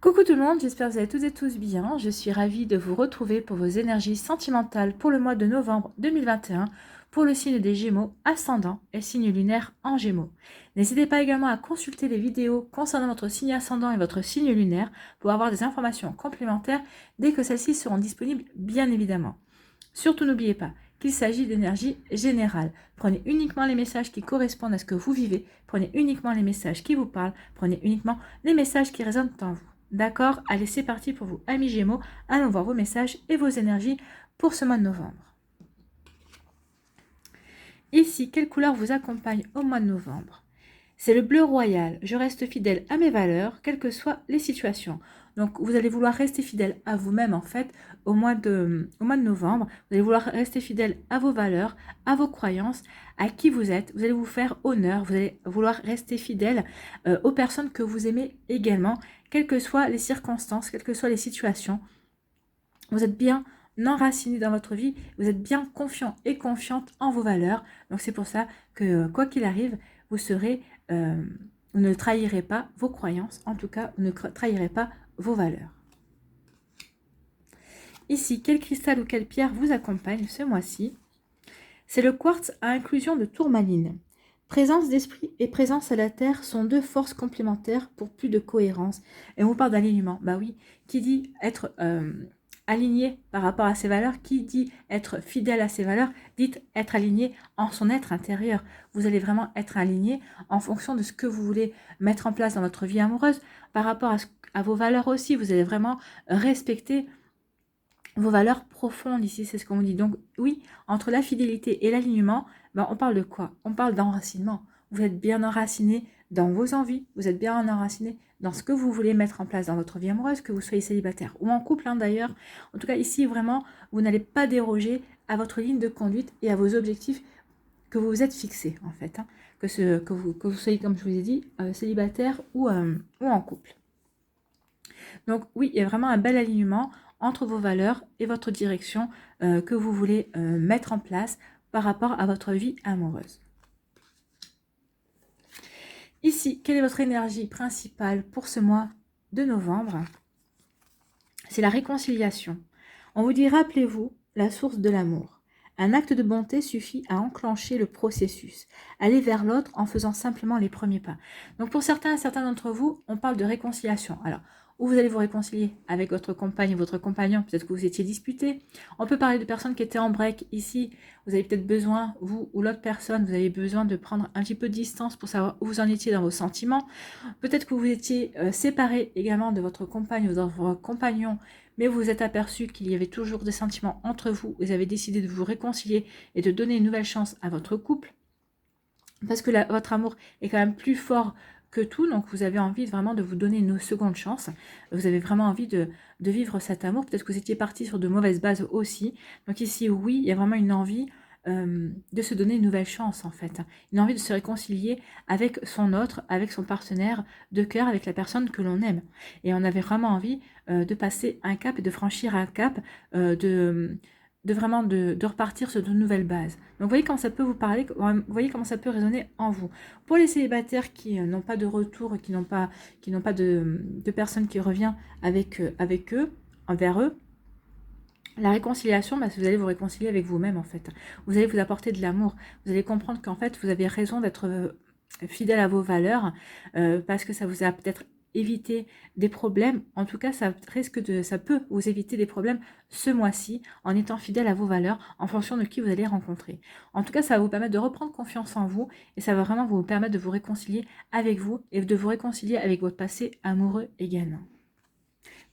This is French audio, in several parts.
Coucou tout le monde, j'espère que vous allez toutes et tous bien. Je suis ravie de vous retrouver pour vos énergies sentimentales pour le mois de novembre 2021 pour le signe des Gémeaux ascendant et signe lunaire en Gémeaux. N'hésitez pas également à consulter les vidéos concernant votre signe ascendant et votre signe lunaire pour avoir des informations complémentaires dès que celles-ci seront disponibles, bien évidemment. Surtout n'oubliez pas qu'il s'agit d'énergie générale. Prenez uniquement les messages qui correspondent à ce que vous vivez, prenez uniquement les messages qui vous parlent, prenez uniquement les messages qui résonnent en vous. D'accord? Allez, c'est parti pour vous, amis Gémeaux. Allons voir vos messages et vos énergies pour ce mois de novembre. Ici, quelle couleur vous accompagne au mois de novembre? C'est le bleu royal. Je reste fidèle à mes valeurs, quelles que soient les situations. Donc, vous allez vouloir rester fidèle à vous-même, en fait, au mois de novembre. Vous allez vouloir rester fidèle à vos valeurs, à vos croyances, à qui vous êtes. Vous allez vous faire honneur. Vous allez vouloir rester fidèle aux personnes que vous aimez également, quelles que soient les circonstances, quelles que soient les situations. Vous êtes bien enraciné dans votre vie. Vous êtes bien confiant et confiante en vos valeurs. Donc, c'est pour ça que, quoi qu'il arrive, vous serez... vous ne trahirez pas vos croyances, en tout cas, vous ne trahirez pas vos valeurs. Ici, quel cristal ou quelle pierre vous accompagne ce mois-ci? C'est le quartz à inclusion de tourmaline. Présence d'esprit et présence à la terre sont deux forces complémentaires pour plus de cohérence. Et on vous parle d'alignement. Bah oui, qui dit être aligné par rapport à ses valeurs, qui dit être fidèle à ses valeurs, dit être aligné en son être intérieur. Vous allez vraiment être aligné en fonction de ce que vous voulez mettre en place dans votre vie amoureuse, par rapport à vos valeurs aussi. Vous allez vraiment respecter vos valeurs profondes ici, c'est ce qu'on vous dit. Donc oui, entre la fidélité et l'alignement, ben, on parle de quoi? On parle d'enracinement. Vous êtes bien enraciné dans vos envies, vous êtes bien enraciné dans ce que vous voulez mettre en place dans votre vie amoureuse, que vous soyez célibataire ou en couple d'ailleurs. En tout cas, ici, vraiment, vous n'allez pas déroger à votre ligne de conduite et à vos objectifs que vous vous êtes fixés, en fait. Hein. Que vous soyez, comme je vous ai dit, célibataire ou en couple. Donc oui, il y a vraiment un bel alignement entre vos valeurs et votre direction que vous voulez mettre en place par rapport à votre vie amoureuse. Ici, quelle est votre énergie principale pour ce mois de novembre? C'est la réconciliation. On vous dit, rappelez-vous la source de l'amour. Un acte de bonté suffit à enclencher le processus. Aller vers l'autre en faisant simplement les premiers pas. Donc pour certains d'entre vous, on parle de réconciliation. Alors, où vous allez vous réconcilier avec votre compagne ou votre compagnon, peut-être que vous étiez disputé. On peut parler de personnes qui étaient en break ici. Vous avez peut-être besoin, vous ou l'autre personne, vous avez besoin de prendre un petit peu de distance pour savoir où vous en étiez dans vos sentiments. Peut-être que vous étiez séparé également de votre compagne ou de votre compagnon, mais vous vous êtes aperçu qu'il y avait toujours des sentiments entre vous. Vous avez décidé de vous réconcilier et de donner une nouvelle chance à votre couple. Parce que votre amour est quand même plus fort que tout, donc vous avez envie vraiment de vous donner une seconde chance. Vous avez vraiment envie de vivre cet amour. Peut-être que vous étiez parti sur de mauvaises bases aussi. Donc ici, oui, il y a vraiment une envie de se donner une nouvelle chance en fait. Une envie de se réconcilier avec son autre, avec son partenaire de cœur, avec la personne que l'on aime. Et on avait vraiment envie de passer un cap et de franchir un cap, de repartir sur de nouvelles bases. Donc vous voyez comment ça peut vous parler, vous voyez comment ça peut résonner en vous. Pour les célibataires qui n'ont pas de retour, qui n'ont pas de personne qui revient avec eux, envers eux, la réconciliation, bah, vous allez vous réconcilier avec vous-même en fait. Vous allez vous apporter de l'amour. Vous allez comprendre qu'en fait, vous avez raison d'être fidèle à vos valeurs parce que ça vous a peut-être évité des problèmes. En tout cas, ça peut vous éviter des problèmes ce mois-ci en étant fidèle à vos valeurs en fonction de qui vous allez rencontrer. En tout cas, ça va vous permettre de reprendre confiance en vous et ça va vraiment vous permettre de vous réconcilier avec vous et de vous réconcilier avec votre passé amoureux également.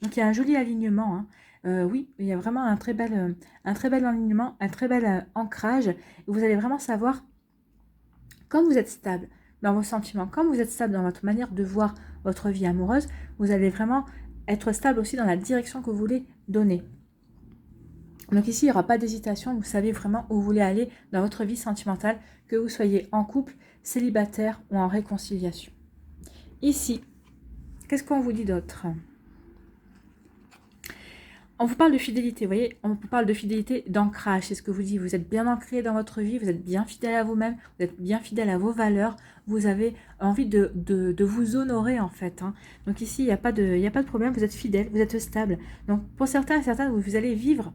Donc il y a un joli alignement, hein. Oui, il y a vraiment un très bel alignement, un très bel ancrage. Vous allez vraiment savoir, quand vous êtes stable dans vos sentiments, quand vous êtes stable dans votre manière de voir votre vie amoureuse, vous allez vraiment être stable aussi dans la direction que vous voulez donner. Donc ici, il n'y aura pas d'hésitation, vous savez vraiment où vous voulez aller dans votre vie sentimentale, que vous soyez en couple, célibataire ou en réconciliation. Ici, qu'est-ce qu'on vous dit d'autre ? On vous parle de fidélité, vous voyez, on vous parle de fidélité, d'ancrage, c'est ce que vous dites, vous êtes bien ancré dans votre vie, vous êtes bien fidèle à vous-même, vous êtes bien fidèle à vos valeurs, vous avez envie de vous honorer en fait. Hein. Donc ici, il n'y a pas de problème, vous êtes fidèle, vous êtes stable. Donc pour certains et certaines, vous allez vivre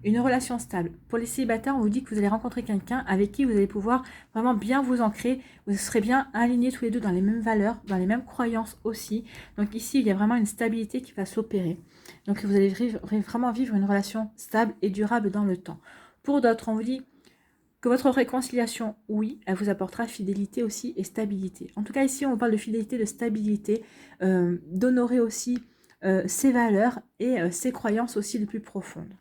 une relation stable. Pour les célibataires, on vous dit que vous allez rencontrer quelqu'un avec qui vous allez pouvoir vraiment bien vous ancrer. Vous serez bien alignés tous les deux dans les mêmes valeurs, dans les mêmes croyances aussi. Donc ici, il y a vraiment une stabilité qui va s'opérer. Donc vous allez vraiment vivre une relation stable et durable dans le temps. Pour d'autres, on vous dit que votre réconciliation, oui, elle vous apportera fidélité aussi et stabilité. En tout cas, ici, on parle de fidélité, de stabilité, d'honorer aussi ses valeurs et ses croyances aussi les plus profondes.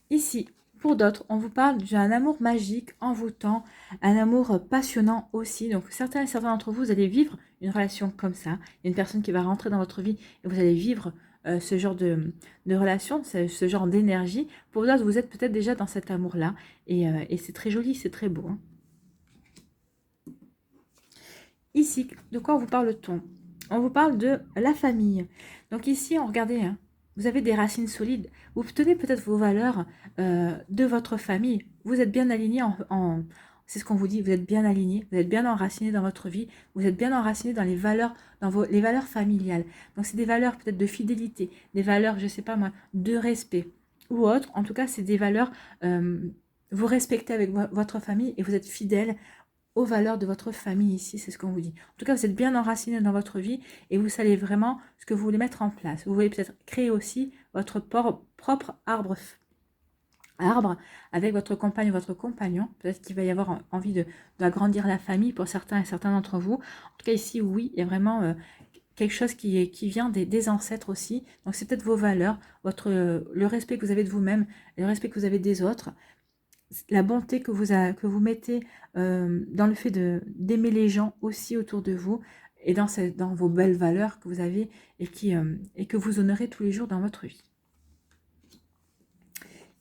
Ici, pour d'autres, on vous parle d'un amour magique, envoûtant, un amour passionnant aussi. Donc certains d'entre vous, vous allez vivre une relation comme ça. Il y a une personne qui va rentrer dans votre vie et vous allez vivre ce genre de relation, ce genre d'énergie. Pour d'autres, vous êtes peut-être déjà dans cet amour-là. Et c'est très joli, c'est très beau. Hein. Ici, de quoi on vous parle-t-on? On vous parle de la famille. Donc ici, on regardez... Hein, vous avez des racines solides. Vous tenez peut-être vos valeurs de votre famille. Vous êtes bien aligné c'est ce qu'on vous dit, vous êtes bien aligné, vous êtes bien enraciné dans votre vie, vous êtes bien enraciné dans les valeurs, les valeurs familiales. Donc c'est des valeurs peut-être de fidélité, des valeurs, je ne sais pas moi, de respect ou autre. En tout cas, c'est des valeurs, vous respectez avec votre famille et vous êtes fidèle aux valeurs de votre famille ici, c'est ce qu'on vous dit. En tout cas, vous êtes bien enraciné dans votre vie et vous savez vraiment ce que vous voulez mettre en place. Vous voulez peut-être créer aussi votre propre arbre avec votre compagne ou votre compagnon. Peut-être qu'il va y avoir envie d'agrandir la famille pour certains et certains d'entre vous. En tout cas, ici, oui, il y a vraiment quelque chose qui vient des ancêtres aussi. Donc, c'est peut-être vos valeurs, le respect que vous avez de vous-même, le respect que vous avez des autres, la bonté que vous mettez dans le fait d'aimer les gens aussi autour de vous et dans vos belles valeurs que vous avez et que vous honorez tous les jours dans votre vie.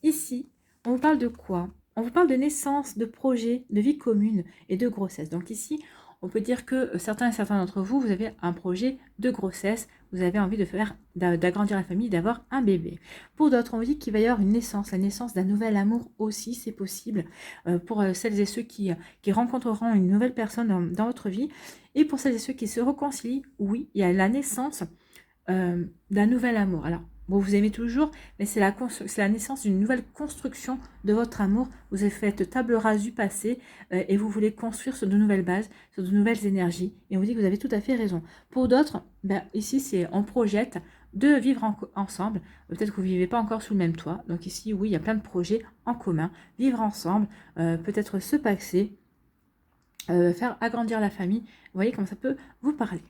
Ici, on vous parle de quoi? On vous parle de naissance, de projet, de vie commune et de grossesse. Donc ici, on peut dire que certains et certains d'entre vous, vous avez un projet de grossesse, vous avez envie d'agrandir la famille, d'avoir un bébé. Pour d'autres, on vous dit qu'il va y avoir une naissance, la naissance d'un nouvel amour aussi, c'est possible, pour celles et ceux qui rencontreront une nouvelle personne dans votre vie. Et pour celles et ceux qui se réconcilient, oui, il y a la naissance d'un nouvel amour. Alors, bon, vous aimez toujours, mais c'est la naissance d'une nouvelle construction de votre amour. Vous avez fait table rase du passé et vous voulez construire sur de nouvelles bases, sur de nouvelles énergies. Et on vous dit que vous avez tout à fait raison. Pour d'autres, ben, ici, on projette de vivre ensemble. Peut-être que vous ne vivez pas encore sous le même toit. Donc ici, oui, il y a plein de projets en commun. Vivre ensemble, peut-être se paxer, faire agrandir la famille. Vous voyez comment ça peut vous parler.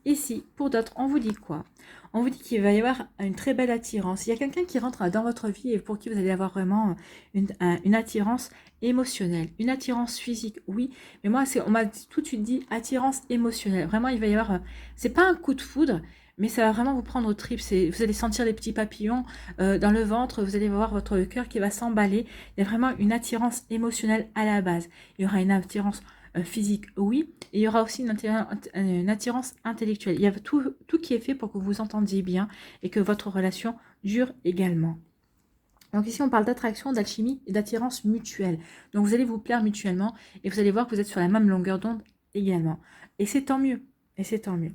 Ici, pour d'autres, on vous dit quoi? On vous dit qu'il va y avoir une très belle attirance. Il y a quelqu'un qui rentre dans votre vie et pour qui vous allez avoir vraiment une attirance émotionnelle. Une attirance physique, oui. Mais moi, on m'a tout de suite dit attirance émotionnelle. Vraiment, il va y avoir... c'est pas un coup de foudre, mais ça va vraiment vous prendre au trip. Vous allez sentir les petits papillons dans le ventre. Vous allez voir votre cœur qui va s'emballer. Il y a vraiment une attirance émotionnelle à la base. Il y aura une attirance physique, oui, et il y aura aussi une attirance intellectuelle. Il y a tout qui est fait pour que vous vous entendiez bien et que votre relation dure également. Donc ici, on parle d'attraction, d'alchimie et d'attirance mutuelle. Donc vous allez vous plaire mutuellement et vous allez voir que vous êtes sur la même longueur d'onde également. Et c'est tant mieux. Et c'est tant mieux.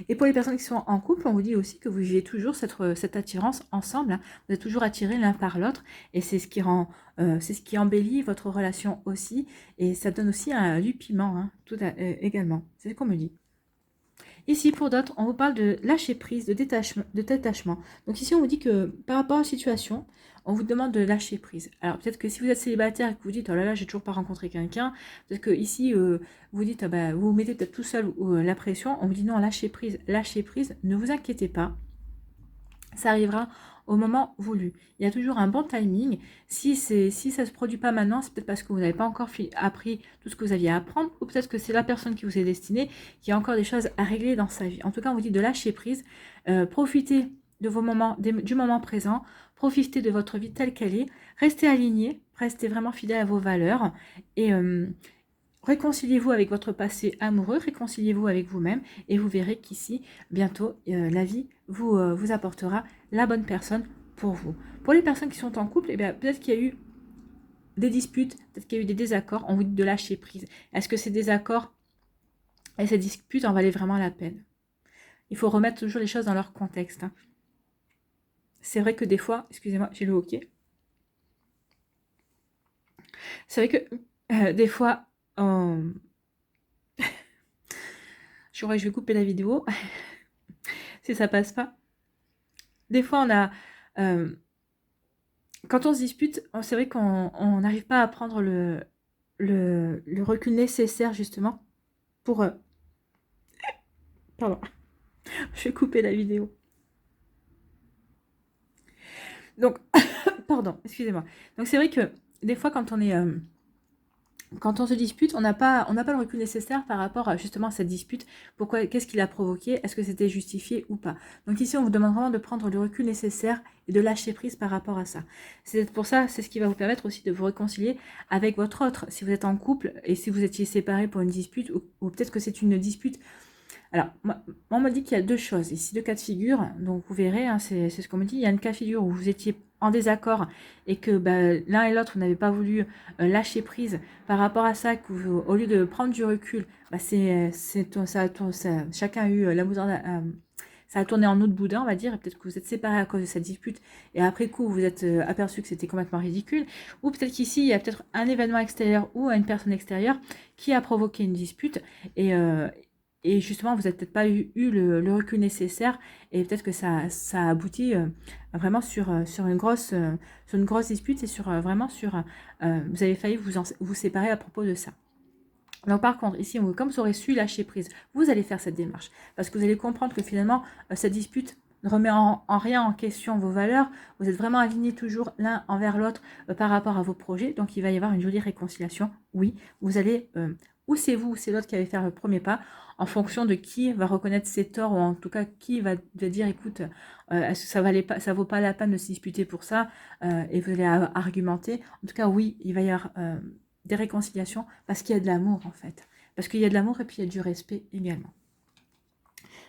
Et pour les personnes qui sont en couple, on vous dit aussi que vous vivez toujours cette attirance ensemble. Hein. Vous êtes toujours attirés l'un par l'autre. Et c'est ce qui embellit votre relation aussi. Et ça donne aussi du piment hein, également. C'est ce qu'on me dit. Ici, pour d'autres, on vous parle de lâcher prise, de détachement. Donc ici, on vous dit que par rapport à une situation, on vous demande de lâcher prise. Alors peut-être que si vous êtes célibataire et que vous dites, oh là là, j'ai toujours pas rencontré quelqu'un, peut-être que ici, vous dites, ah bah, vous vous mettez peut-être tout seul la pression, on vous dit non, lâchez prise, ne vous inquiétez pas, ça arrivera au moment voulu. Il y a toujours un bon timing. Si ça ne se produit pas maintenant, c'est peut-être parce que vous n'avez pas encore appris tout ce que vous aviez à apprendre, ou peut-être que c'est la personne qui vous est destinée, qui a encore des choses à régler dans sa vie. En tout cas, on vous dit de lâcher prise, profitez de vos moments, du moment présent, profitez de votre vie telle qu'elle est, restez aligné, restez vraiment fidèle à vos valeurs, et réconciliez-vous avec votre passé amoureux, réconciliez-vous avec vous-même et vous verrez qu'ici, bientôt, la vie vous apportera la bonne personne pour vous. Pour les personnes qui sont en couple, eh bien, peut-être qu'il y a eu des disputes, peut-être qu'il y a eu des désaccords, on vous dit de lâcher prise. Est-ce que ces désaccords et ces disputes en valaient vraiment la peine? Il faut remettre toujours les choses dans leur contexte. Hein. C'est vrai que des fois, excusez-moi, j'ai le hoquet. C'est vrai que des fois, je vais couper la vidéo si ça passe pas. Des fois, on a, quand on se dispute, c'est vrai qu'on n'arrive pas à prendre le recul nécessaire justement pour. Pardon, je vais couper la vidéo. Donc, pardon, excusez-moi. Donc c'est vrai que des fois, quand on est quand on se dispute, on n'a pas le recul nécessaire par rapport à justement cette dispute. Pourquoi, qu'est-ce qui l'a provoqué? Est-ce que c'était justifié ou pas? Donc ici, on vous demande vraiment de prendre le recul nécessaire et de lâcher prise par rapport à ça. C'est pour ça, c'est ce qui va vous permettre aussi de vous réconcilier avec votre autre. Si vous êtes en couple et si vous étiez séparés pour une dispute, ou peut-être que c'est une dispute. Alors, moi, on me dit qu'il y a deux choses, ici deux cas de figure, donc vous verrez, hein, c'est ce qu'on me dit, il y a un cas de figure où vous étiez en désaccord et que l'un et l'autre, vous n'avez pas voulu lâcher prise par rapport à ça, que vous, au lieu de prendre du recul, chacun a eu la moutarde, ça a tourné en eau de boudin, on va dire, et peut-être que vous êtes séparés à cause de cette dispute, et après coup, vous êtes aperçu que c'était complètement ridicule, ou peut-être qu'ici, il y a peut-être un événement extérieur ou une personne extérieure qui a provoqué une dispute, et justement, vous n'avez peut-être pas eu le recul nécessaire et peut-être que ça a abouti vraiment sur une grosse dispute et vraiment sur... vous avez failli vous séparer à propos de ça. Donc par contre, ici, comme vous aurez su lâcher prise, vous allez faire cette démarche parce que vous allez comprendre que finalement, cette dispute ne remet en rien en question vos valeurs. Vous êtes vraiment alignés toujours l'un envers l'autre par rapport à vos projets. Donc il va y avoir une jolie réconciliation. Oui, vous allez... ou c'est vous ou c'est l'autre qui allait faire le premier pas en fonction de qui va reconnaître ses torts ou en tout cas qui va dire écoute, est-ce que ça vaut pas la peine de se disputer pour ça et vous allez argumenter. En tout cas, oui, il va y avoir des réconciliations parce qu'il y a de l'amour en fait. Parce qu'il y a de l'amour et puis il y a du respect également.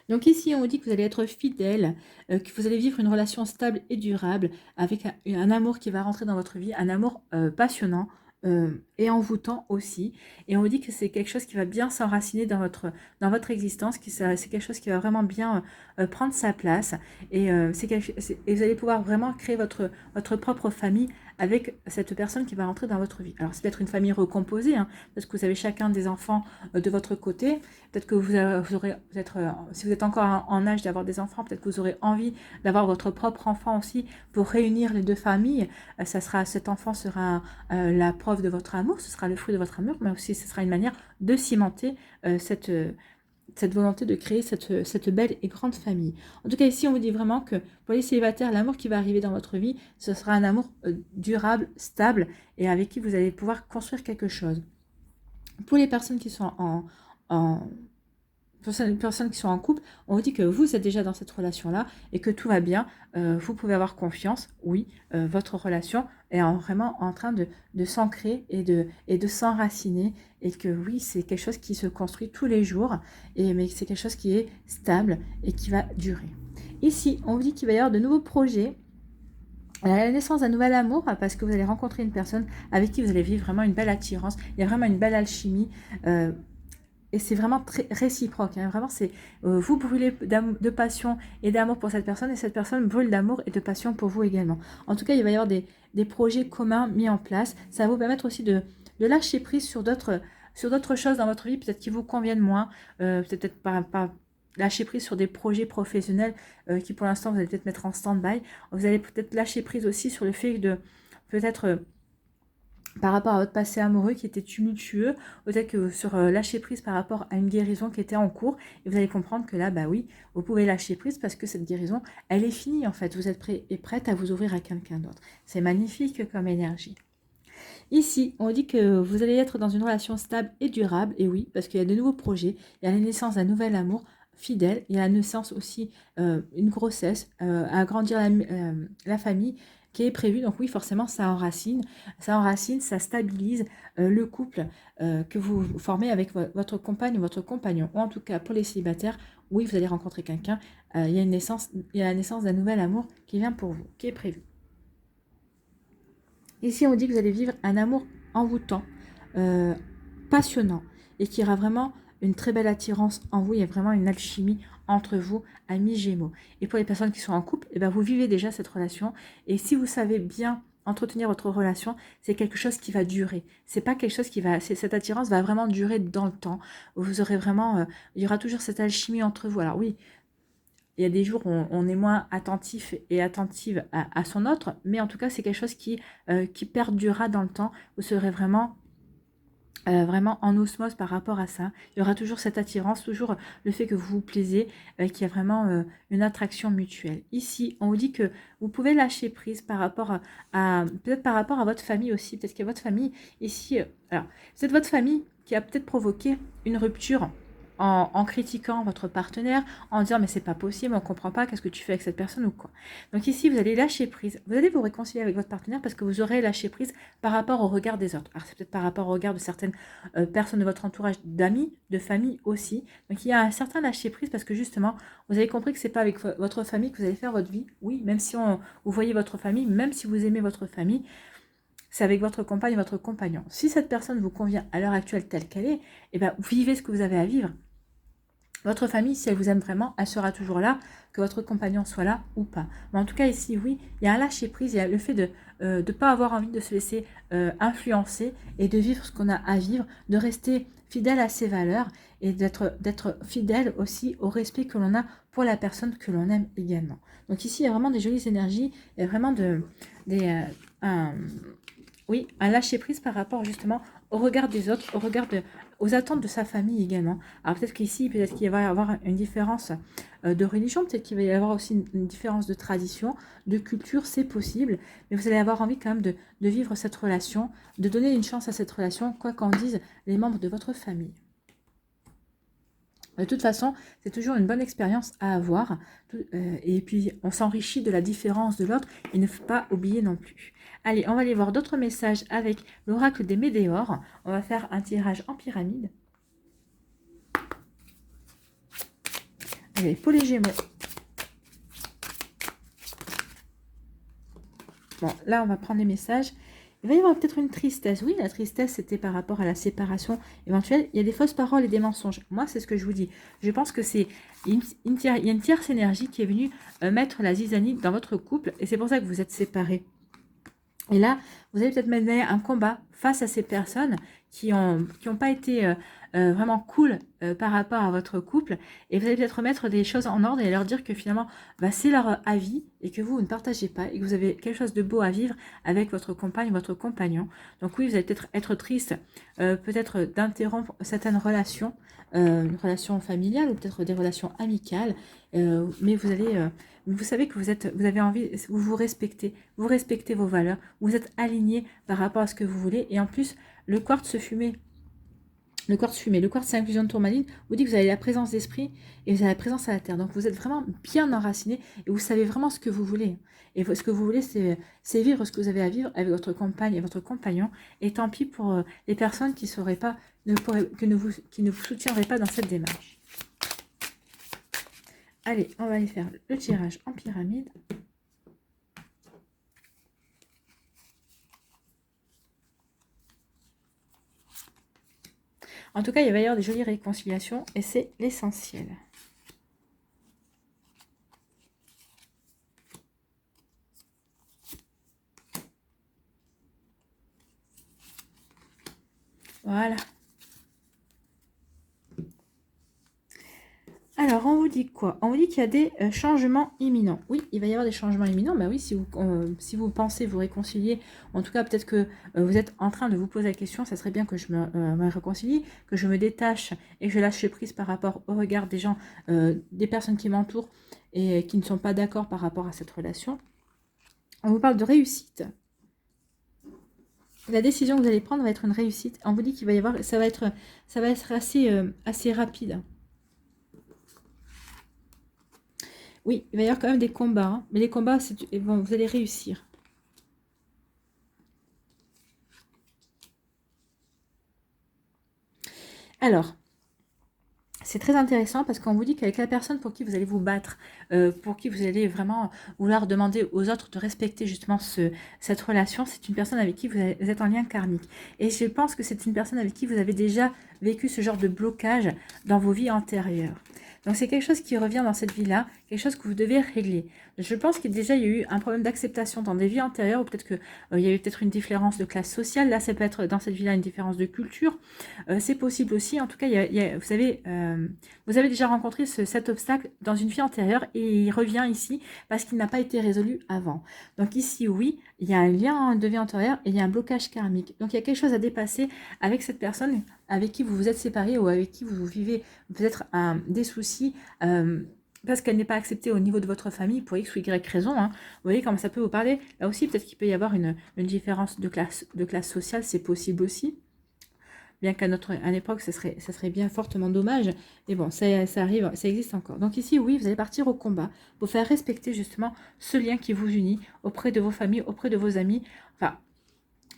Donc ici, on vous dit que vous allez être fidèle, que vous allez vivre une relation stable et durable avec un amour qui va rentrer dans votre vie, un amour passionnant, et envoûtant aussi. Et on vous dit que c'est quelque chose qui va bien s'enraciner dans votre existence, c'est quelque chose qui va vraiment bien prendre sa place. Et, et vous allez pouvoir vraiment créer votre propre famille avec cette personne qui va rentrer dans votre vie. Alors c'est peut-être une famille recomposée, hein, parce que vous avez chacun des enfants de votre côté. Peut-être que vous aurez, si vous êtes encore en âge d'avoir des enfants, peut-être que vous aurez envie d'avoir votre propre enfant aussi pour réunir les deux familles. Cet enfant sera la preuve de votre amour, ce sera le fruit de votre amour, mais aussi ce sera une manière de cimenter cette volonté de créer cette belle et grande famille. En tout cas, ici, on vous dit vraiment que pour les célibataires, l'amour qui va arriver dans votre vie, ce sera un amour durable, stable, et avec qui vous allez pouvoir construire quelque chose. Pour les personnes qui sont personnes qui sont en couple, on vous dit que vous êtes déjà dans cette relation-là et que tout va bien, vous pouvez avoir confiance, oui, votre relation est vraiment en train de s'ancrer et de s'enraciner et que oui, c'est quelque chose qui se construit tous les jours, mais c'est quelque chose qui est stable et qui va durer. Ici, on vous dit qu'il va y avoir de nouveaux projets, la naissance d'un nouvel amour, parce que vous allez rencontrer une personne avec qui vous allez vivre vraiment une belle attirance, il y a vraiment une belle alchimie, et c'est vraiment très réciproque, hein. Vraiment, c'est vous brûlez de passion et d'amour pour cette personne, et cette personne brûle d'amour et de passion pour vous également. En tout cas, il va y avoir des projets communs mis en place. Ça va vous permettre aussi de lâcher prise sur d'autres choses dans votre vie, peut-être qui vous conviennent moins, peut-être pas lâcher prise sur des projets professionnels qui pour l'instant vous allez peut-être mettre en stand-by. Vous allez peut-être lâcher prise aussi sur le fait de peut-être... par rapport à votre passé amoureux qui était tumultueux, peut-être que sur lâcher prise par rapport à une guérison qui était en cours, et vous allez comprendre que là, bah oui, vous pouvez lâcher prise parce que cette guérison, elle est finie en fait, vous êtes prêt et prête à vous ouvrir à quelqu'un d'autre. C'est magnifique comme énergie. Ici, on dit que vous allez être dans une relation stable et durable, et oui, parce qu'il y a de nouveaux projets, il y a la naissance d'un nouvel amour fidèle, il y a la naissance aussi, une grossesse, agrandir la famille, qui est prévu. Donc oui, forcément, ça enracine, ça stabilise le couple que vous formez avec votre compagne ou votre compagnon. Ou en tout cas, pour les célibataires, oui, vous allez rencontrer quelqu'un. Il y a la naissance d'un nouvel amour qui vient pour vous, qui est prévu. Ici, on dit que vous allez vivre un amour envoûtant, passionnant, et qu'il y aura vraiment une très belle attirance en vous. Il y a vraiment une alchimie entre vous, amis Gémeaux. Et pour les personnes qui sont en couple, eh ben, vous vivez déjà cette relation. Et si vous savez bien entretenir votre relation, c'est quelque chose qui va durer. C'est pas quelque chose qui va... Cette attirance va vraiment durer dans le temps. Vous aurez vraiment... il y aura toujours cette alchimie entre vous. Alors oui, il y a des jours où on est moins attentif et attentive à son autre, mais en tout cas, c'est quelque chose qui perdurera dans le temps. Vous serez vraiment en osmose par rapport à ça. Il y aura toujours cette attirance, toujours le fait que vous vous plaisez, qu'il y a vraiment une attraction mutuelle. Ici, on vous dit que vous pouvez lâcher prise par rapport peut-être par rapport à votre famille aussi. Peut-être qu'il y a votre famille ici. Alors, c'est votre famille qui a peut-être provoqué une rupture en critiquant votre partenaire, en disant mais c'est pas possible, on comprend pas, qu'est-ce que tu fais avec cette personne ou quoi. Donc ici, vous allez lâcher prise. Vous allez vous réconcilier avec votre partenaire parce que vous aurez lâché prise par rapport au regard des autres. Alors c'est peut-être par rapport au regard de certaines personnes de votre entourage, d'amis, de famille aussi. Donc il y a un certain lâcher prise parce que justement, vous avez compris que c'est pas avec votre famille que vous allez faire votre vie. Oui, même si vous voyez votre famille, même si vous aimez votre famille, c'est avec votre compagne, votre compagnon. Si cette personne vous convient à l'heure actuelle telle qu'elle est, eh ben, vivez ce que vous avez à vivre. Votre famille, si elle vous aime vraiment, elle sera toujours là, que votre compagnon soit là ou pas. Mais en tout cas, ici, oui, il y a un lâcher-prise, il y a le fait de ne pas avoir envie de se laisser influencer et de vivre ce qu'on a à vivre, de rester fidèle à ses valeurs et d'être fidèle aussi au respect que l'on a pour la personne que l'on aime également. Donc ici, il y a vraiment des jolies énergies, il y a vraiment un lâcher-prise par rapport justement au regard des autres, aux attentes de sa famille également. Alors peut-être qu'ici, peut-être qu'il va y avoir une différence de religion, peut-être qu'il va y avoir aussi une différence de tradition, de culture, c'est possible, mais vous allez avoir envie quand même de vivre cette relation, de donner une chance à cette relation, quoi qu'en disent les membres de votre famille. De toute façon, c'est toujours une bonne expérience à avoir. Et puis, on s'enrichit de la différence de l'autre. Il ne faut pas oublier non plus. Allez, on va aller voir d'autres messages avec l'oracle des Médéores. On va faire un tirage en pyramide. Allez, pour les Gémeaux. Bon, là, on va prendre les messages. Il va y avoir peut-être une tristesse. Oui, la tristesse, c'était par rapport à la séparation éventuelle. Il y a des fausses paroles et des mensonges. Moi, c'est ce que je vous dis. Je pense que c'est il y a une tierce énergie qui est venue mettre la zizanie dans votre couple. Et c'est pour ça que vous êtes séparés. Et là, vous allez peut-être mener un combat face à ces personnes qui ont pas été vraiment cool par rapport à votre couple. Et vous allez peut-être remettre des choses en ordre et leur dire que finalement, bah, c'est leur avis et que vous ne partagez pas et que vous avez quelque chose de beau à vivre avec votre compagne, votre compagnon. Donc oui, vous allez peut-être être triste, peut-être d'interrompre certaines relations, une relation familiale ou peut-être des relations amicales. Mais vous allez... vous savez que vous avez envie, vous respectez vos valeurs, vous êtes aligné par rapport à ce que vous voulez. Et en plus, le quartz fumé, le quartz inclusion de tourmaline, vous dit que vous avez la présence d'esprit et vous avez la présence à la terre. Donc vous êtes vraiment bien enraciné et vous savez vraiment ce que vous voulez. Et ce que vous voulez, c'est vivre ce que vous avez à vivre avec votre compagne et votre compagnon. Et tant pis pour les personnes qui ne vous soutiendraient pas dans cette démarche. Allez, on va aller faire le tirage en pyramide. En tout cas, il va y avoir des jolies réconciliations et c'est l'essentiel. Voilà. Alors, on vous dit quoi? On vous dit qu'il y a des changements imminents. Oui, il va y avoir des changements imminents. Bah oui, si vous pensez vous réconcilier, en tout cas, peut-être que vous êtes en train de vous poser la question, ça serait bien que je me réconcilie, que je me détache et que je lâche prise par rapport au regard des gens, des personnes qui m'entourent et qui ne sont pas d'accord par rapport à cette relation. On vous parle de réussite. La décision que vous allez prendre va être une réussite. On vous dit qu'il va y avoir, ça va être assez rapide. Oui, il va y avoir quand même des combats, hein, mais les combats, vous allez réussir. Alors, c'est très intéressant parce qu'on vous dit qu'avec la personne pour qui vous allez vous battre, pour qui vous allez vraiment vouloir demander aux autres de respecter justement cette relation, c'est une personne avec qui vous êtes en lien karmique. Et je pense que c'est une personne avec qui vous avez déjà vécu ce genre de blocage dans vos vies antérieures. Donc c'est quelque chose qui revient dans cette vie-là, quelque chose que vous devez régler. Je pense qu'il y a eu un problème d'acceptation dans des vies antérieures, ou peut-être qu'il y a eu peut-être une différence de classe sociale. Là, ça peut être dans cette vie-là une différence de culture. C'est possible aussi. En tout cas, vous avez déjà rencontré cet obstacle dans une vie antérieure et il revient ici parce qu'il n'a pas été résolu avant. Donc ici, oui, il y a un lien de vie antérieure et il y a un blocage karmique. Donc il y a quelque chose à dépasser avec cette personne avec qui vous vous êtes séparés ou avec qui vous vivez peut-être des soucis parce qu'elle n'est pas acceptée au niveau de votre famille pour X ou Y raison. Hein. Vous voyez comment ça peut vous parler. Là aussi, peut-être qu'il peut y avoir une différence de classe sociale, c'est possible aussi. Bien qu'à notre époque, ça serait bien fortement dommage. Mais bon, ça arrive, ça existe encore. Donc ici, oui, vous allez partir au combat pour faire respecter justement ce lien qui vous unit auprès de vos familles, auprès de vos amis. Enfin,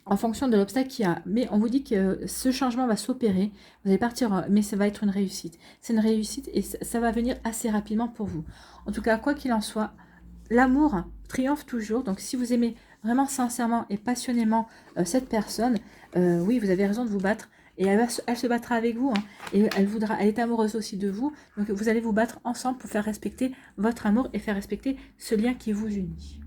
en fonction de l'obstacle qu'il y a. Mais on vous dit que ce changement va s'opérer. Vous allez partir, mais ça va être une réussite. C'est une réussite et ça va venir assez rapidement pour vous. En tout cas, quoi qu'il en soit, l'amour triomphe toujours. Donc si vous aimez vraiment sincèrement et passionnément cette personne, oui, vous avez raison de vous battre. Et elle se battra avec vous. Hein, et elle est amoureuse aussi de vous. Donc vous allez vous battre ensemble pour faire respecter votre amour et faire respecter ce lien qui vous unit.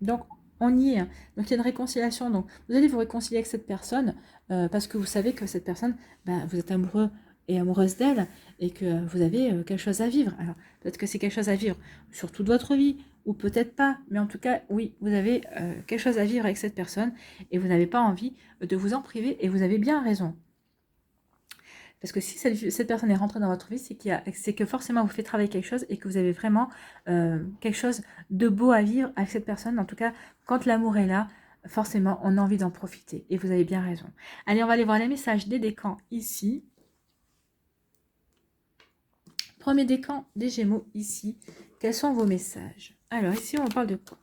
Donc on y est. Donc il y a une réconciliation. Donc vous allez vous réconcilier avec cette personne parce que vous savez que cette personne, vous êtes amoureux et amoureuse d'elle et que vous avez quelque chose à vivre. Alors peut-être que c'est quelque chose à vivre sur toute votre vie ou peut-être pas. Mais en tout cas, oui, vous avez quelque chose à vivre avec cette personne et vous n'avez pas envie de vous en priver et vous avez bien raison. Parce que si cette personne est rentrée dans votre vie, c'est que forcément vous faites travailler quelque chose et que vous avez vraiment quelque chose de beau à vivre avec cette personne. En tout cas, quand l'amour est là, forcément, on a envie d'en profiter. Et vous avez bien raison. Allez, on va aller voir les messages des décans ici. Premier décan des Gémeaux ici. Quels sont vos messages? Alors ici, on parle de quoi?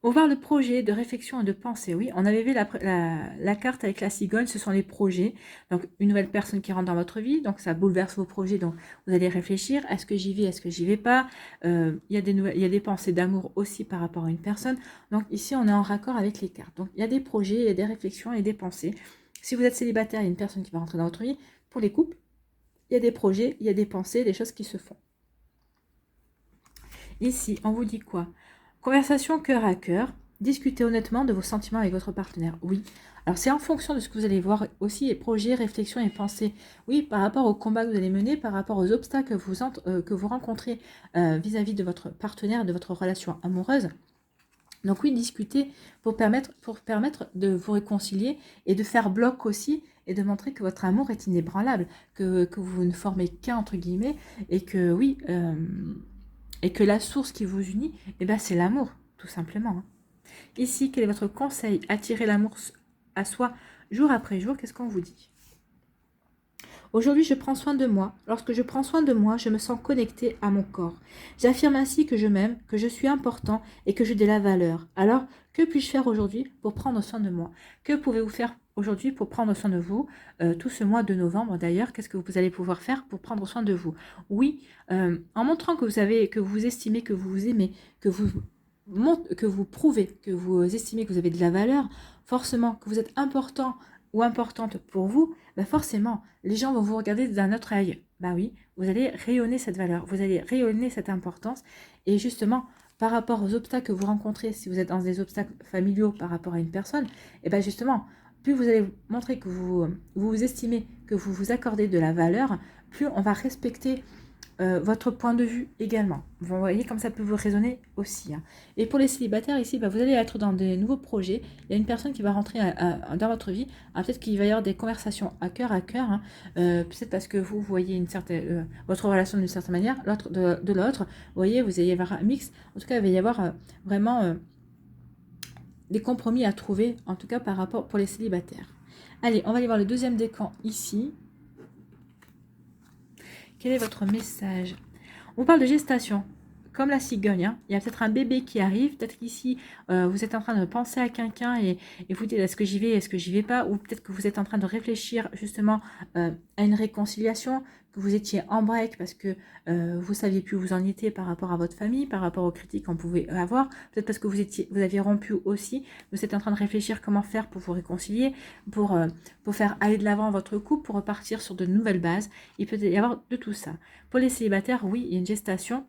On parle de projets, de réflexion et de pensée. Oui, on avait vu la carte avec la cigogne, ce sont les projets. Donc, une nouvelle personne qui rentre dans votre vie, donc ça bouleverse vos projets. Donc, vous allez réfléchir, est-ce que j'y vais, est-ce que j'y vais pas? Il y a des pensées d'amour aussi par rapport à une personne. Donc, ici, on est en raccord avec les cartes. Donc, il y a des projets, il y a des réflexions et des pensées. Si vous êtes célibataire, il y a une personne qui va rentrer dans votre vie. Pour les couples, il y a des projets, il y a des pensées, des choses qui se font. Ici, on vous dit quoi? Conversation cœur à cœur. Discutez honnêtement de vos sentiments avec votre partenaire. Oui. Alors, c'est en fonction de ce que vous allez voir aussi, les projets, réflexions et pensées. Oui, par rapport au combat que vous allez mener, par rapport aux obstacles que vous rencontrez vis-à-vis de votre partenaire, de votre relation amoureuse. Donc oui, discuter pour permettre de vous réconcilier et de faire bloc aussi et de montrer que votre amour est inébranlable, que vous ne formez qu'un entre guillemets et que oui, et que la source qui vous unit, c'est l'amour, tout simplement. Hein. Ici, quel est votre conseil? Attirer l'amour à soi jour après jour, qu'est-ce qu'on vous dit? Aujourd'hui, je prends soin de moi. Lorsque je prends soin de moi, je me sens connectée à mon corps. J'affirme ainsi que je m'aime, que je suis important et que j'ai de la valeur. Alors, que puis-je faire aujourd'hui pour prendre soin de moi? Que pouvez-vous faire aujourd'hui pour prendre soin de vous? Tout ce mois de novembre, d'ailleurs, qu'est-ce que vous allez pouvoir faire pour prendre soin de vous? Oui, en montrant que vous estimez, que vous vous aimez, que vous prouvez, que vous estimez que vous avez de la valeur, forcément que vous êtes important ou importante pour vous, forcément, les gens vont vous regarder d'un autre œil. Oui, vous allez rayonner cette valeur, vous allez rayonner cette importance. Et justement, par rapport aux obstacles que vous rencontrez, si vous êtes dans des obstacles familiaux par rapport à une personne, justement, plus vous allez montrer que vous estimez, que vous vous accordez de la valeur, plus on va respecter votre point de vue également. Vous voyez comme ça peut vous résonner aussi. Hein. Et pour les célibataires ici, vous allez être dans des nouveaux projets. Il y a une personne qui va rentrer dans votre vie. Peut-être qu'il va y avoir des conversations à cœur. Hein. Peut-être parce que vous voyez votre relation d'une certaine manière, l'autre de l'autre. Vous voyez, vous allez y avoir un mix. En tout cas, il va y avoir vraiment des compromis à trouver, en tout cas par rapport pour les célibataires. Allez, on va aller voir le deuxième décan ici. Quel est votre message? On parle de gestation. comme la cigogne, hein. Il y a peut-être un bébé qui arrive, peut-être qu'ici, vous êtes en train de penser à quelqu'un et vous dites, est-ce que j'y vais, est-ce que j'y vais pas, ou peut-être que vous êtes en train de réfléchir justement à une réconciliation, que vous étiez en break parce que vous saviez plus où vous en étiez par rapport à votre famille, par rapport aux critiques qu'on pouvait avoir, peut-être parce que vous aviez rompu aussi, vous êtes en train de réfléchir comment faire pour vous réconcilier, pour faire aller de l'avant votre couple, pour repartir sur de nouvelles bases. Il peut y avoir de tout ça. Pour les célibataires, oui, il y a une gestation.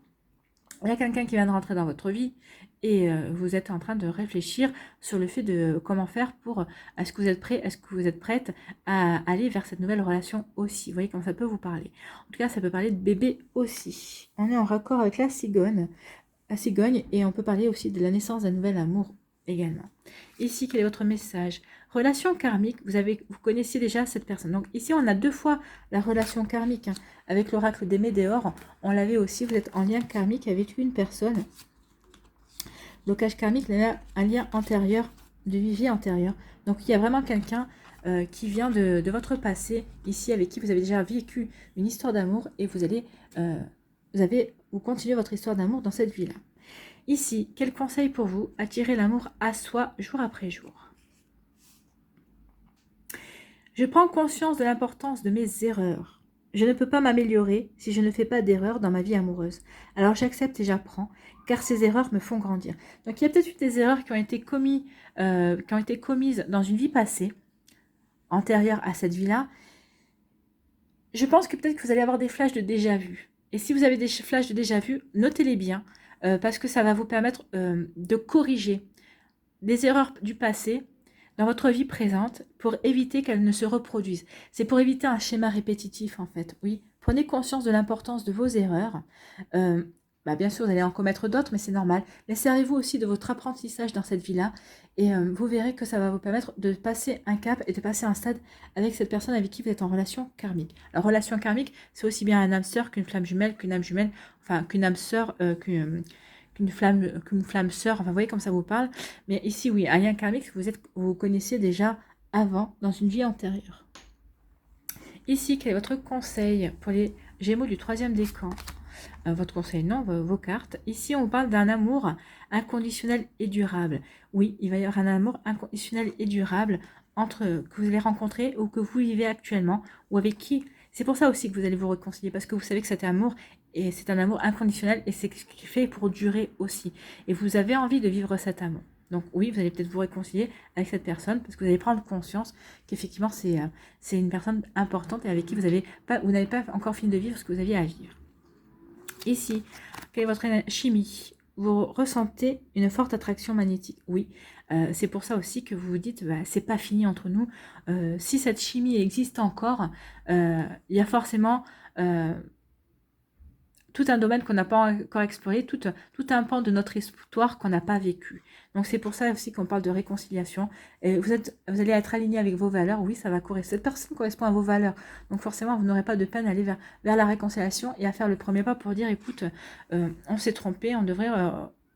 Il y a quelqu'un qui vient de rentrer dans votre vie et vous êtes en train de réfléchir sur le fait de comment faire pour, est-ce que vous êtes prêt, est-ce que vous êtes prête à aller vers cette nouvelle relation aussi. Vous voyez comment ça peut vous parler. En tout cas, ça peut parler de bébé aussi. On est en raccord avec la cigogne, et on peut parler aussi de la naissance d'un nouvel amour également. Ici, quel est votre message? Relation karmique, vous connaissiez déjà cette personne. Donc ici, on a 2 fois la relation karmique, hein. Avec l'oracle des Médéores, on l'avait aussi, vous êtes en lien karmique avec une personne. Blocage karmique, il y a un lien antérieur, de vie antérieure. Donc il y a vraiment quelqu'un qui vient de votre passé, ici, avec qui vous avez déjà vécu une histoire d'amour, et vous continuez votre histoire d'amour dans cette vie-là. Ici, quel conseil pour vous? Attirer l'amour à soi jour après jour. Je prends conscience de l'importance de mes erreurs. Je ne peux pas m'améliorer si je ne fais pas d'erreurs dans ma vie amoureuse. Alors j'accepte et j'apprends, car ces erreurs me font grandir. Donc il y a peut-être eu des erreurs qui ont été commises dans une vie passée, antérieure à cette vie-là. Je pense que peut-être que vous allez avoir des flashs de déjà-vu. Et si vous avez des flashs de déjà-vu, notez-les bien, parce que ça va vous permettre de corriger des erreurs du passé dans votre vie présente pour éviter qu'elles ne se reproduisent. C'est pour éviter un schéma répétitif en fait, oui. Prenez conscience de l'importance de vos erreurs. Bien sûr, vous allez en commettre d'autres, mais c'est normal. Mais servez-vous aussi de votre apprentissage dans cette vie-là et vous verrez que ça va vous permettre de passer un cap et de passer un stade avec cette personne avec qui vous êtes en relation karmique. La relation karmique, c'est aussi bien un âme sœur qu'une flamme jumelle, qu'une âme sœur, qu'une flamme sœur, enfin vous voyez comme ça vous parle. Mais ici, oui, un lien karmique, vous connaissiez déjà avant, dans une vie antérieure. Ici, quel est votre conseil pour les Gémeaux du 3e décan? Votre conseil, non, vos cartes. Ici, on parle d'un amour inconditionnel et durable. Oui, il va y avoir un amour inconditionnel et durable que vous allez rencontrer ou que vous vivez actuellement, ou avec qui. C'est pour ça aussi que vous allez vous réconcilier, parce que vous savez que cet amour, et c'est un amour inconditionnel, et c'est ce qui fait pour durer aussi. Et vous avez envie de vivre cet amour. Donc oui, vous allez peut-être vous réconcilier avec cette personne, parce que vous allez prendre conscience qu'effectivement, c'est une personne importante et avec qui vous n'avez pas encore fini de vivre ce que vous aviez à vivre. Ici, quelle est votre chimie? Vous ressentez une forte attraction magnétique. Oui, c'est pour ça aussi que vous vous dites, c'est pas fini entre nous. Si cette chimie existe encore, il y a forcément tout un domaine qu'on n'a pas encore exploré, tout un pan de notre histoire qu'on n'a pas vécu. Donc c'est pour ça aussi qu'on parle de réconciliation. Et vous allez être aligné avec vos valeurs, oui, ça va correspondre. Cette personne correspond à vos valeurs. Donc forcément, vous n'aurez pas de peine à aller vers la réconciliation et à faire le premier pas pour dire, écoute, on s'est trompé, on devrait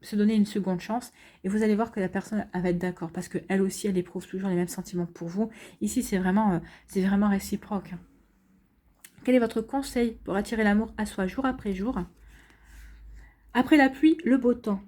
se donner une seconde chance. Et vous allez voir que la personne elle va être d'accord, parce qu'elle aussi, elle éprouve toujours les mêmes sentiments pour vous. Ici, c'est vraiment réciproque. Quel est votre conseil pour attirer l'amour à soi jour après jour? Après la pluie, le beau temps.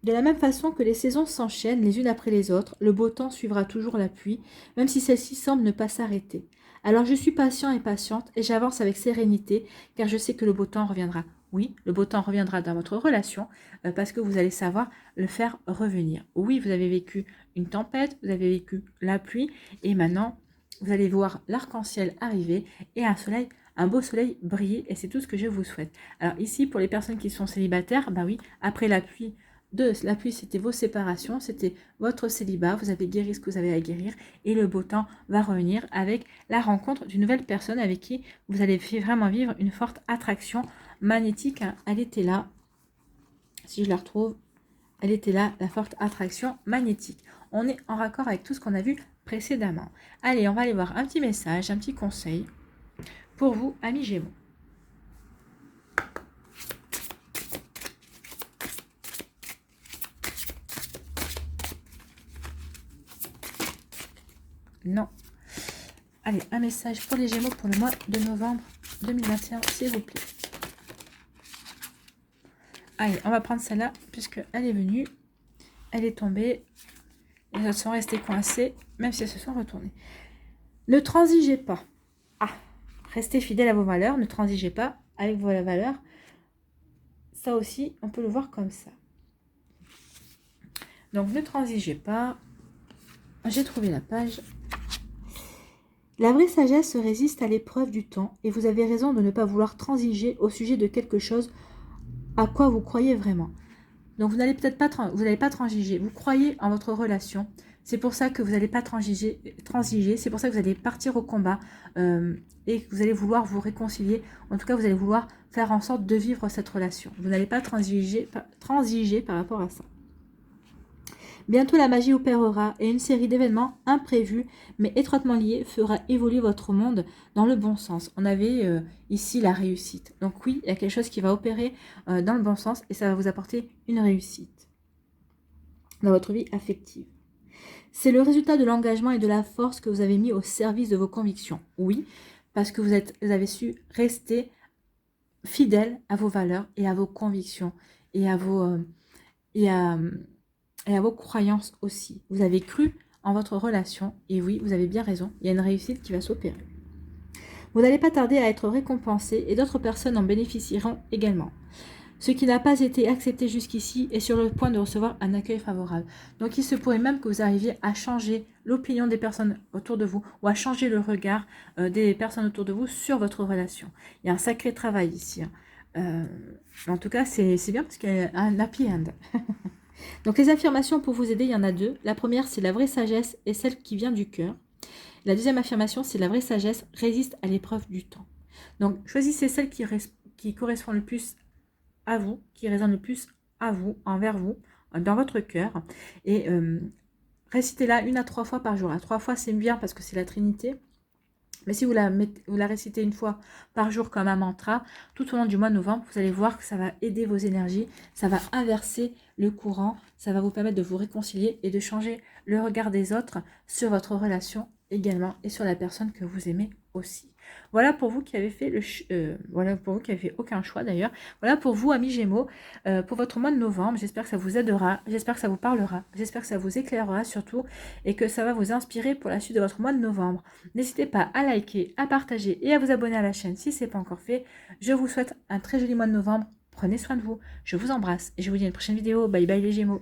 De la même façon que les saisons s'enchaînent les unes après les autres, le beau temps suivra toujours la pluie, même si celle-ci semble ne pas s'arrêter. Alors je suis patient et patiente et j'avance avec sérénité, car je sais que le beau temps reviendra. Oui, le beau temps reviendra dans votre relation, parce que vous allez savoir le faire revenir. Oui, vous avez vécu une tempête, vous avez vécu la pluie, et maintenant, vous allez voir l'arc-en-ciel arriver et un beau soleil briller, et c'est tout ce que je vous souhaite. Alors ici, pour les personnes qui sont célibataires, oui, après la pluie, c'était vos séparations, c'était votre célibat, vous avez guéri ce que vous avez à guérir, et le beau temps va revenir avec la rencontre d'une nouvelle personne avec qui vous allez vraiment vivre une forte attraction magnétique. Elle était là, si je la retrouve, elle était là, la forte attraction magnétique. On est en raccord avec tout ce qu'on a vu précédemment. Allez, on va aller voir un petit message, un petit conseil pour vous, amis Gémeaux. Non. Allez, un message pour les Gémeaux pour le mois de novembre 2021, s'il vous plaît. Allez, on va prendre celle-là, puisqu'elle est venue. Elle est tombée. Les autres sont restés coincés, même si elles se sont retournées. Ne transigez pas. Ah, restez fidèle à vos valeurs. Ne transigez pas avec vos valeurs. Ça aussi, on peut le voir comme ça. Donc, ne transigez pas. J'ai trouvé la page. La vraie sagesse résiste à l'épreuve du temps et vous avez raison de ne pas vouloir transiger au sujet de quelque chose à quoi vous croyez vraiment. Donc, vous n'allez peut-être pas, vous n'allez pas transiger. Vous croyez en votre relation. C'est pour ça que vous n'allez pas transiger. C'est pour ça que vous allez partir au combat et que vous allez vouloir vous réconcilier. En tout cas, vous allez vouloir faire en sorte de vivre cette relation. Vous n'allez pas transiger par rapport à ça. Bientôt la magie opérera et une série d'événements imprévus mais étroitement liés fera évoluer votre monde dans le bon sens. On avait ici la réussite. Donc oui, il y a quelque chose qui va opérer dans le bon sens et ça va vous apporter une réussite dans votre vie affective. C'est le résultat de l'engagement et de la force que vous avez mis au service de vos convictions. Oui, parce que vous avez su rester fidèle à vos valeurs et à vos convictions et à vos croyances aussi. Vous avez cru en votre relation et oui, vous avez bien raison, il y a une réussite qui va s'opérer. Vous n'allez pas tarder à être récompensé et d'autres personnes en bénéficieront également. Ce qui n'a pas été accepté jusqu'ici est sur le point de recevoir un accueil favorable. Donc il se pourrait même que vous arriviez à changer l'opinion des personnes autour de vous ou à changer le regard des personnes autour de vous sur votre relation. Il y a un sacré travail ici. En tout cas, c'est bien parce qu'il y a un happy end. Donc les affirmations pour vous aider, il y en a deux. La première, c'est la vraie sagesse et celle qui vient du cœur. La deuxième affirmation, c'est la vraie sagesse résiste à l'épreuve du temps. Donc choisissez celle qui correspond le plus à vous, qui résonne le plus à vous, envers vous, dans votre cœur. Et récitez-la 1 à 3 fois par jour. À 3 fois, c'est bien parce que c'est la Trinité. Mais si vous la récitez 1 fois par jour comme un mantra, tout au long du mois de novembre, vous allez voir que ça va aider vos énergies, ça va inverser le courant, ça va vous permettre de vous réconcilier et de changer le regard des autres sur votre relation également et sur la personne que vous aimez aussi. Voilà pour vous qui avez fait aucun choix d'ailleurs. Voilà pour vous, amis Gémeaux, pour votre mois de novembre. J'espère que ça vous aidera, j'espère que ça vous parlera, j'espère que ça vous éclairera surtout et que ça va vous inspirer pour la suite de votre mois de novembre. N'hésitez pas à liker, à partager et à vous abonner à la chaîne si ce n'est pas encore fait. Je vous souhaite un très joli mois de novembre. Prenez soin de vous. Je vous embrasse et je vous dis à une prochaine vidéo. Bye bye les Gémeaux.